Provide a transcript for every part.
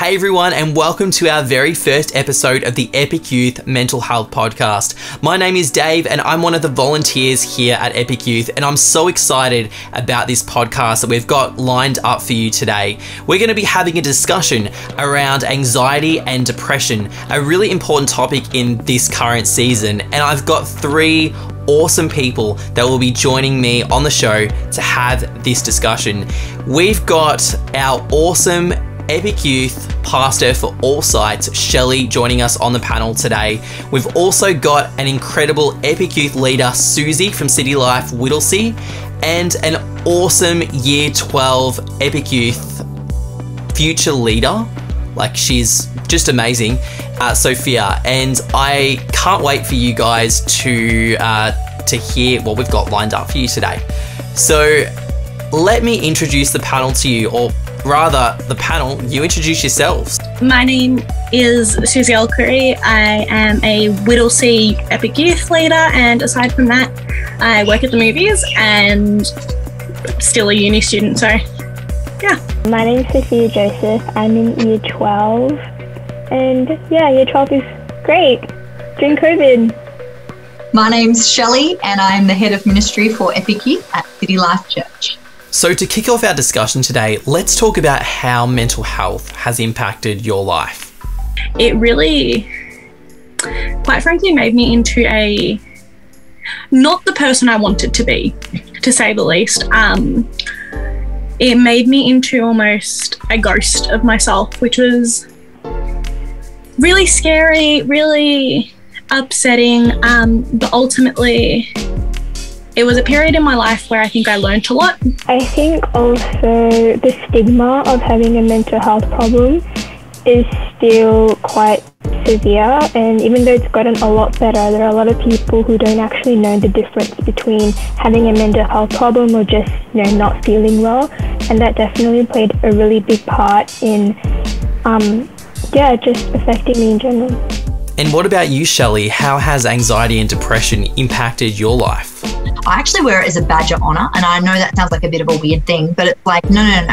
Hey everyone, and welcome to our very first episode of the Epic Youth Mental Health Podcast. My name is Dave and I'm one of the volunteers here at Epic Youth, and I'm so excited about this podcast that we've got lined up for you today. We're going to be having a discussion around anxiety and depression, a really important topic in this current season, and I've got three awesome people that will be joining me on the show to have this discussion. We've got our awesome Epic Youth pastor for all sites, Shelley, joining us on the panel today. We've also got an incredible Epic Youth leader, Susie from City Life Whittlesea, and an awesome Year 12 Epic Youth future leader. Like, she's just amazing, Sophia. And I can't wait for you guys to hear what we've got lined up for you today. So let me introduce the panel to you, or rather, the panel, you introduce yourselves. My name is Susie Curry. I am a Whittlesea Epic Youth leader, and aside from that, I work at the movies and still a uni student, so yeah. My name's Sophia Joseph. I'm in Year 12, and yeah, Year 12 is great during COVID. My name's Shelley, and I'm the head of ministry for Epic Youth at City Life Church. So to kick off our discussion today, let's talk about how mental health has impacted your life. It really, quite frankly, made me into not the person I wanted to be, to say the least. It made me into almost a ghost of myself, which was really scary, really upsetting, but ultimately it was a period in my life where I think I learned a lot. I think also the stigma of having a mental health problem is still quite severe, and even though it's gotten a lot better, there are a lot of people who don't actually know the difference between having a mental health problem or just, not feeling well, and that definitely played a really big part in just affecting me in general. And what about you, Shelley? How has anxiety and depression impacted your life? I actually wear it as a badge of honor, and I know that sounds like a bit of a weird thing, but it's like, no.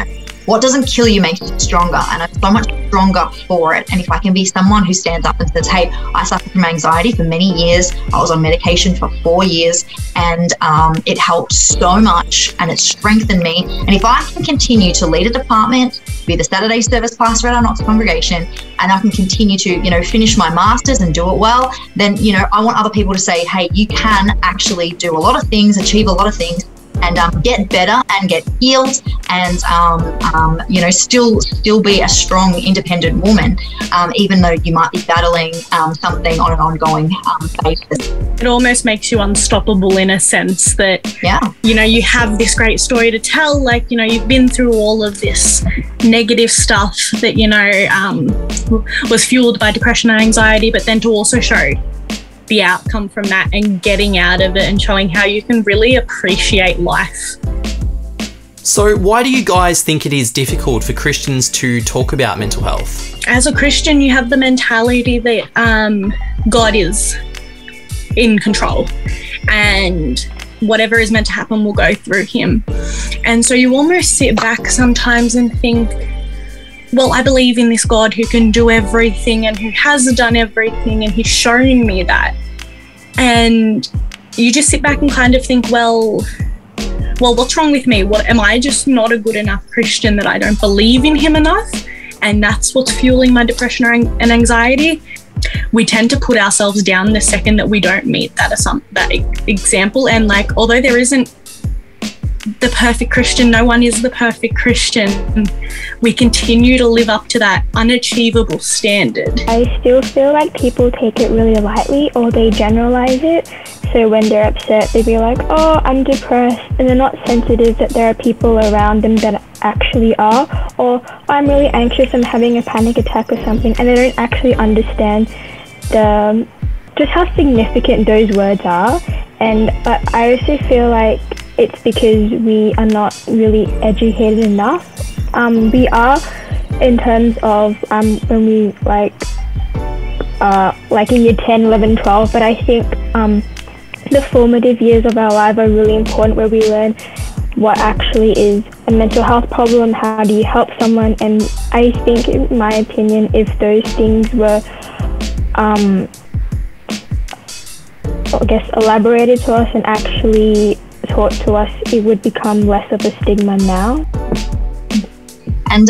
What doesn't kill you makes you stronger, and I'm so much stronger for it. And if I can be someone who stands up and says, hey, I suffered from anxiety for many years, I was on medication for 4 years, and it helped so much and it strengthened me. And if I can continue to lead a department, be the Saturday service pastor at our Knox congregation, and I can continue to, finish my master's and do it well, then, I want other people to say, hey, you can actually do a lot of things, achieve a lot of things, and get better and get healed, and still be a strong, independent woman, even though you might be battling something on an ongoing basis. It almost makes you unstoppable in a sense that, you have this great story to tell. Like, you've been through all of this negative stuff that, was fueled by depression and anxiety, but then to also show the outcome from that and getting out of it and showing how you can really appreciate life. So why do you guys think it is difficult for Christians to talk about mental health? As a Christian, you have the mentality that God is in control and whatever is meant to happen will go through him. And so you almost sit back sometimes and think, well, I believe in this God who can do everything and who has done everything, and he's shown me that. And you just sit back and kind of think, well, what's wrong with me? Am I just not a good enough Christian that I don't believe in him enough? And that's what's fueling my depression and anxiety. We tend to put ourselves down the second that we don't meet that example. And like, although there isn't the perfect Christian, no one is the perfect Christian, we continue to live up to that unachievable standard. I still feel like people take it really lightly, or they generalize it. So when they're upset, they be like, oh, I'm depressed, and they're not sensitive that there are people around them that actually are, or I'm really anxious, I'm having a panic attack or something, and they don't actually understand just how significant those words are. And I also feel like it's because we are not really educated enough. We are, in terms of when we like in year 10, 11, 12, but I think the formative years of our life are really important, where we learn what actually is a mental health problem, how do you help someone, and I think, in my opinion, if those things were, I guess, elaborated to us and actually taught to us, it would become less of a stigma now. And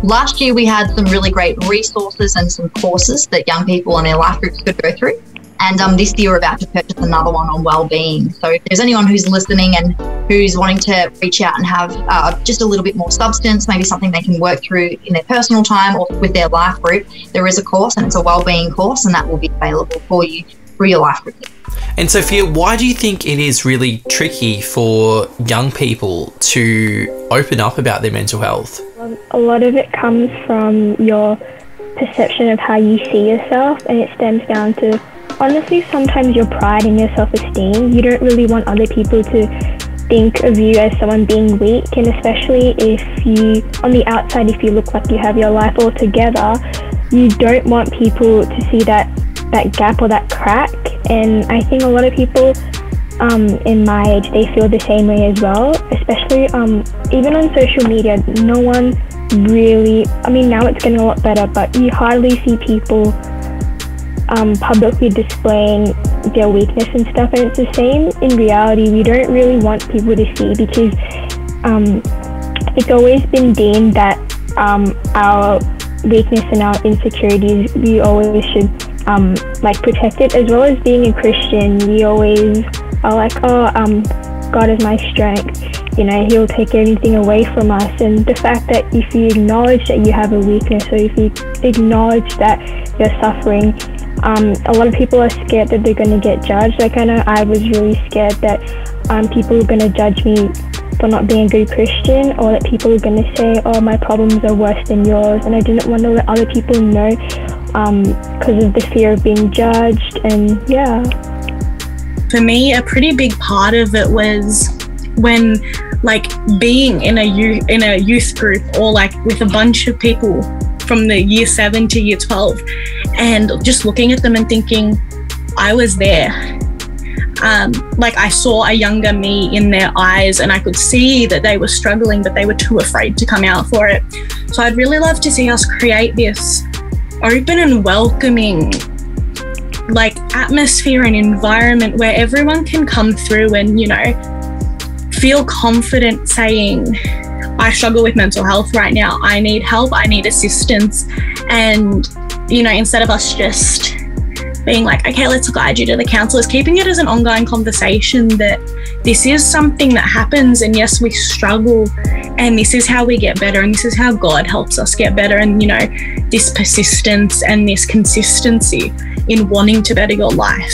last year we had some really great resources and some courses that young people in their life groups could go through. And this year we're about to purchase another one on well-being. So if there's anyone who's listening and who's wanting to reach out and have just a little bit more substance, maybe something they can work through in their personal time or with their life group, there is a course, and it's a well-being course, and that will be available for you through your life group. And Sophia, why do you think it is really tricky for young people to open up about their mental health? A lot of it comes from your perception of how you see yourself, and it stems down to, honestly, sometimes your pride and your self-esteem. You don't really want other people to think of you as someone being weak, and especially if you, on the outside, if you look like you have your life all together, you don't want people to see that gap or that crack. And I think a lot of people in my age, they feel the same way as well, especially even on social media. No one really, I mean, now it's getting a lot better, but you hardly see people publicly displaying their weakness and stuff, and it's the same in reality. We don't really want people to see, because it's always been deemed that our weakness and our insecurities, we always should protect it. As well as being a Christian, we always are like, God is my strength, you know, he'll take anything away from us. And the fact that if you acknowledge that you have a weakness, or if you acknowledge that you're suffering, a lot of people are scared that they're going to get judged. Like, I know I was really scared that people are going to judge me for not being a good Christian, or that people are going to say, oh, my problems are worse than yours. And I didn't want to let other people know because of the fear of being judged. And yeah. For me, a pretty big part of it was when, like, being in a youth group, or like with a bunch of people from the year 7 to year 12, and just looking at them and thinking, I was there. Like, I saw a younger me in their eyes, and I could see that they were struggling, but they were too afraid to come out for it. So I'd really love to see us create this open and welcoming, like, atmosphere and environment where everyone can come through and, you know, feel confident saying, I struggle with mental health right now. I need help. I need assistance. And, you know, instead of us just being like, okay, let's guide you to the counsellors, keeping it as an ongoing conversation that this is something that happens, and yes, we struggle, and this is how we get better, and this is how God helps us get better. And, you know, this persistence and this consistency in wanting to better your life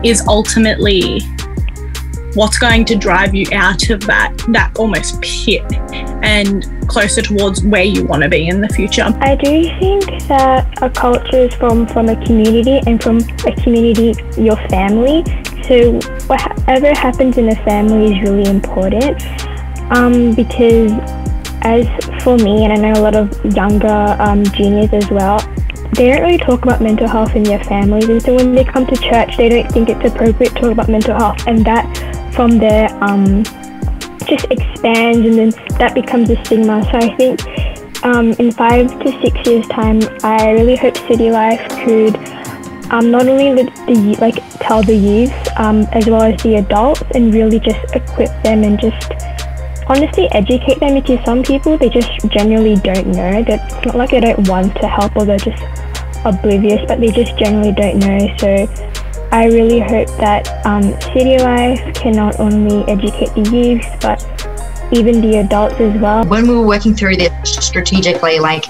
is ultimately what's going to drive you out of that almost pit and closer towards where you want to be in the future. I do think that a culture is from a community, and from a community, your family. So whatever happens in a family is really important, because as for me, and I know a lot of younger juniors as well, they don't really talk about mental health in their families, and so when they come to church, they don't think it's appropriate to talk about mental health, and that from there just expands, and then that becomes a stigma. So I think in 5 to 6 years time, I really hope City Life could not only tell the youth as well as the adults, and really just equip them and just honestly educate them, because some people, they just generally don't know. That it's not like they don't want to help or they're just oblivious, but they just generally don't know. So I really hope that City Life can not only educate the youth, but even the adults as well. When we were working through this strategically, like,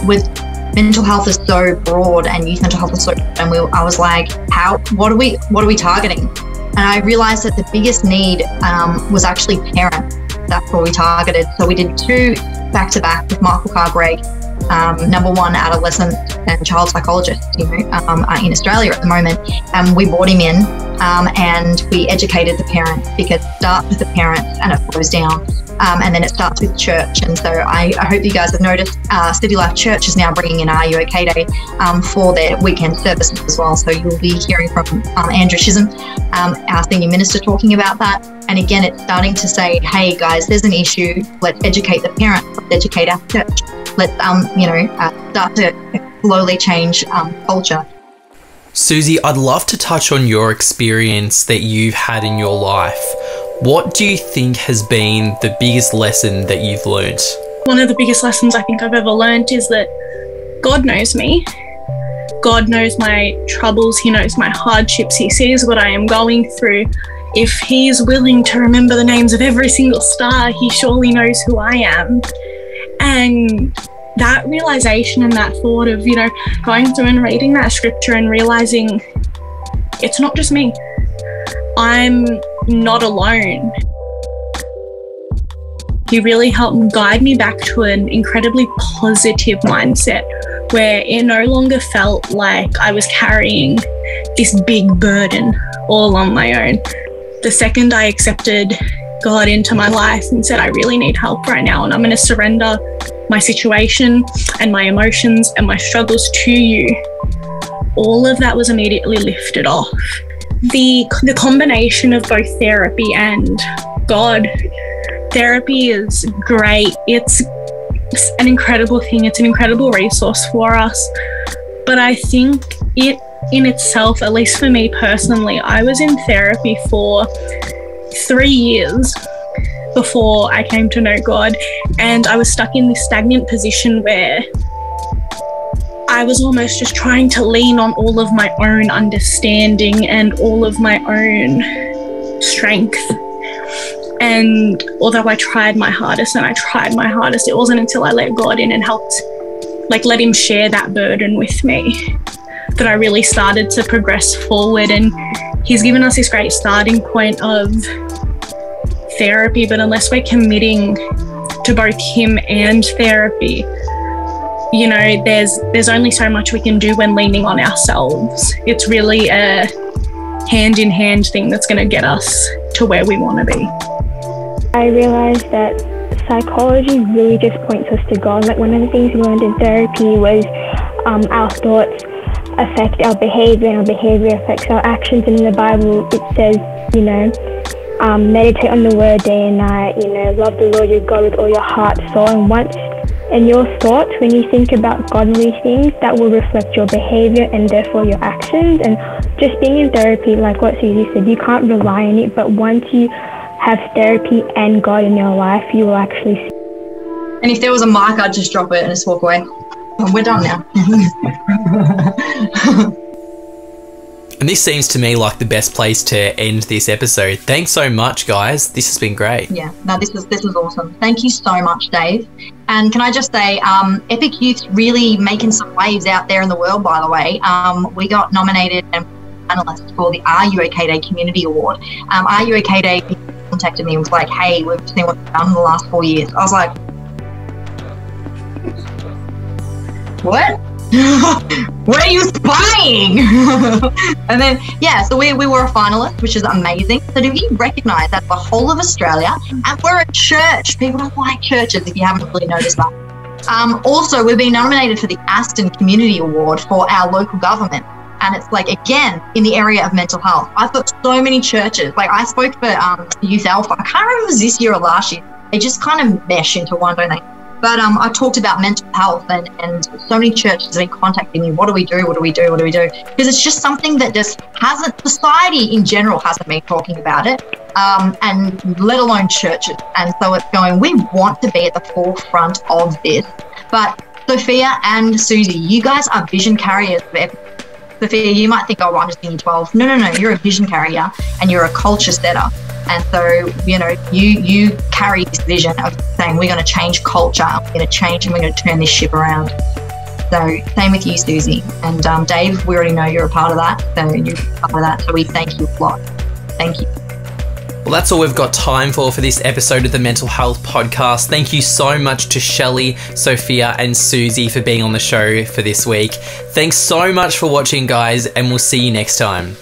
with mental health is so broad and youth mental health is so broad, and I was like, what are we targeting? And I realized that the biggest need was actually parents. That's what we targeted. So we did 2 back-to-back with Michael Carr-Gregg, number 1 adolescent and child psychologist, in Australia at the moment. And we brought him in and we educated the parents, because it starts with the parents and it flows down. And then it starts with church. And so I hope you guys have noticed City Life Church is now bringing in Are You OK Day for their weekend services as well. So you'll be hearing from Andrew Chisholm, our senior minister, talking about that. And again, it's starting to say, hey guys, there's an issue. Let's educate the parents. Let's educate our church. let's start to slowly change culture. Susie, I'd love to touch on your experience that you've had in your life. What do you think has been the biggest lesson that you've learned? One of the biggest lessons I think I've ever learned is that God knows me. God knows my troubles. He knows my hardships. He sees what I am going through. If he's willing to remember the names of every single star, he surely knows who I am. And that realization and that thought of, going through and reading that scripture and realizing it's not just me. I'm not alone. He really helped guide me back to an incredibly positive mindset where it no longer felt like I was carrying this big burden all on my own. The second I accepted God into my life and said, I really need help right now, and I'm going to surrender my situation and my emotions and my struggles to you, all of that was immediately lifted off. The combination of both therapy and God. Therapy is great. It's an incredible thing. It's an incredible resource for us. But I think it in itself, at least for me personally, I was in therapy for 3 years before I came to know God, and I was stuck in this stagnant position where I was almost just trying to lean on all of my own understanding and all of my own strength. And although I tried my hardest, it wasn't until I let God in and helped, let him share that burden with me, that I really started to progress forward. And he's given us this great starting point of therapy, but unless we're committing to both him and therapy, there's only so much we can do when leaning on ourselves. It's really a hand-in-hand thing that's going to get us to where we want to be. I realized that psychology really just points us to God. One of the things we learned in therapy was our thoughts affect our behavior, and our behavior affects our actions. And in the Bible, it says, meditate on the word day and night, love the Lord your God with all your heart, soul, and once in your thoughts, when you think about godly things, that will reflect your behavior and therefore your actions. And just being in therapy, like what Susie said, you can't rely on it, but once you have therapy and God in your life, you will actually see. And if there was a mic, I'd just drop it and just walk away. We're done now. And this seems to me like the best place to end this episode. Thanks so much, guys. This has been great. Yeah, no, this is awesome. Thank you so much, Dave. And can I just say, Epic Youth's really making some waves out there in the world, by the way. We got nominated and finalists for the Are You OK Day Community Award. Are You OK Day contacted me and was like, hey, we've seen what you've done in the last 4 years. I was like, what? What are you spying? And then, so we were a finalist, which is amazing. So do you recognise that the whole of Australia, and we're a church, people don't like churches if you haven't really noticed that. Also, we've been nominated for the Aston Community Award for our local government. And it's again, in the area of mental health. I've got so many churches. I spoke for Youth Alpha. I can't remember if it was this year or last year. They just kind of mesh into one, don't they? But I talked about mental health, and so many churches have been contacting me. What do we do? What do we do? What do we do? Because it's just something that just society in general hasn't been talking about it, and let alone churches. And so it's going, we want to be at the forefront of this. But Sophia and Susie, you guys are vision carriers of Epic. Sophia, you might think, oh, I'm just in year 12. No, you're a vision carrier and you're a culture setter. And so, you carry this vision of saying, we're going to change culture, we're going to change and we're going to turn this ship around. So same with you, Susie. And Dave, we already know you're a part of that. So you're part of that. So we thank you a lot. Thank you. Well, that's all we've got time for this episode of the Mental Health Podcast. Thank you so much to Shelley, Sophia, and Susie for being on the show for this week. Thanks so much for watching, guys, and we'll see you next time.